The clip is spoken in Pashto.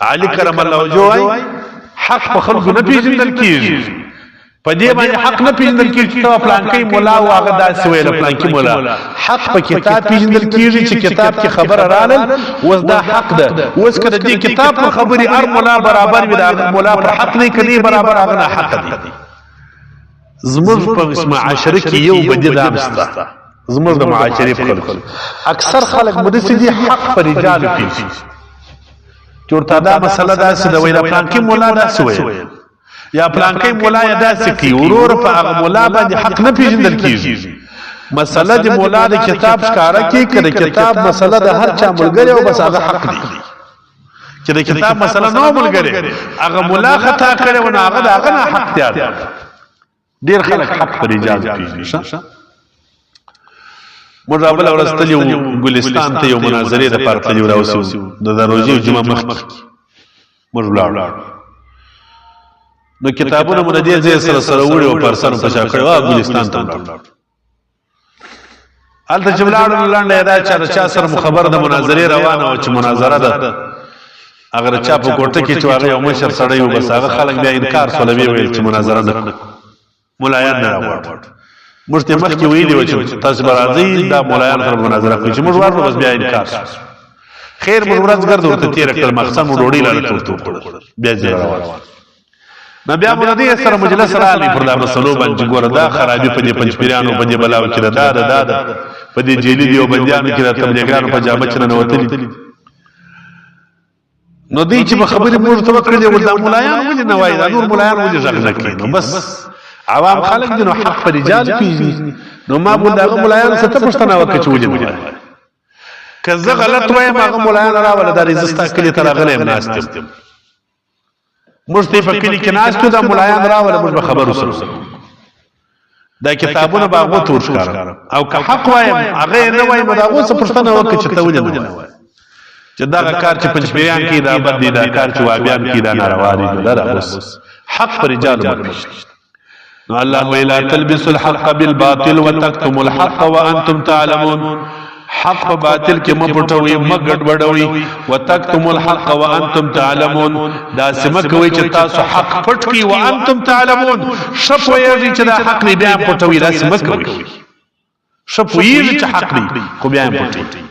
علي کرم الله وجهه حق په خلکو نه پیژندل کیږي په دې باندې حق نه پیژندل کیږي چې فلانکی مولا او هغه داسې ویل فلانکی مولا حق په کتاب پیژندل کیږي چې کتاب کې خبر رالل اوس دا حق ده اوس کله دې کتاب پر خبري هر مولا برابر وي دا مولا پر حق نه کوي برابر هغه نه حق دي زموږ په معاشره کې یو بدیل امسته زموږ د معاشرې په خلکو اکثر خلک مدرسې دي حق پر رجال پیږي چورتا دا مسله داسې ده ویل فلانکی مولا داسې ویل یا پلانکی مولا یا داسې کی ورور په هغه مولا باندې حق نه پیژندل کیږي مسله د مولا د کتاب ښکارا کی کړه کتاب مسله د هر چا ملګری او بس هغه حق دی چې د کتاب مسله نو ملګری هغه مولا خطا کړي او هغه نه حق دی ډیر خلک حق پر اجازه پیژني مرابل ورستلیو ګلستان ته یو مناظره د پاره تللی راوسو د دروځي جمعه مخ مرولار نو کتابونه مونږ دې ځای سره وړي او پرسن په شا کړو افغانستان ته ولاړ الته جملار لاندې دا چا سره مخبر د مناظره روانه او چې مناظره ده اگر چا په کوټه کې چې هغه یو مشر سړی و بس هغه خلک بیا انکار سولوي ویل چې مناظره نه مولایان نه راوړ موږ ته مخکې ویلي و چې تاسو راځي دا مولایان سره مناظره کوي چې موږ ورته بس بیا انکار خیر موږ ورځ ګرځو ورته تیر کړ مقصد مو ډوډۍ لاله ته بیا ځای روان نو بیا موږ دې سره مجلس رالی پر دا مسلو باندې ګوره دا خرابې په دې پنځپیرانو باندې بلاو کې دا په دې جیلی دیو بندیانو کې د تبلیغانو په جامه چنه وتلی نو دې چې په خبرې موږ ته وکړې ولدا مولایان ولې نه وایي دا نور مولایان ولې ځغ نه کوي نو بس عوام خلک دي نو حق پر رجال پیږي نو ما بول دا مولایان څه ته پښتنه وکړي چې ولې نه که زه غلط وایم هغه مولایان راول دا رزستا کلی تر غلې ناستم موږ ته په کلی کې ناستو دا مولایان راول موږ خبرو سره دا کتابونه باغو تور ښکار او که حق وایم هغه نه وایم دا اوس پښتنه وکړي چې ته ولې نه وایي چې دا کار چې پنځپیران کې دا بد دي دا کار چې وابیان کې دا ناروا دي دا اوس حق پر رجال باندې نو الله ویلا تلبسوا الحق بالباطل وتكتموا الحق وانتم تعلمون حق په باطل کې مپټوي مګډوډوي وتكتموا الحق وانتم تعلمون دا سم کوي چې تاسو حق پټ کی وانتم تعلمون شپوي چې دا حق نه بیا پټوي دا سم کوي شپوي چې حق نه خو بیا پټوي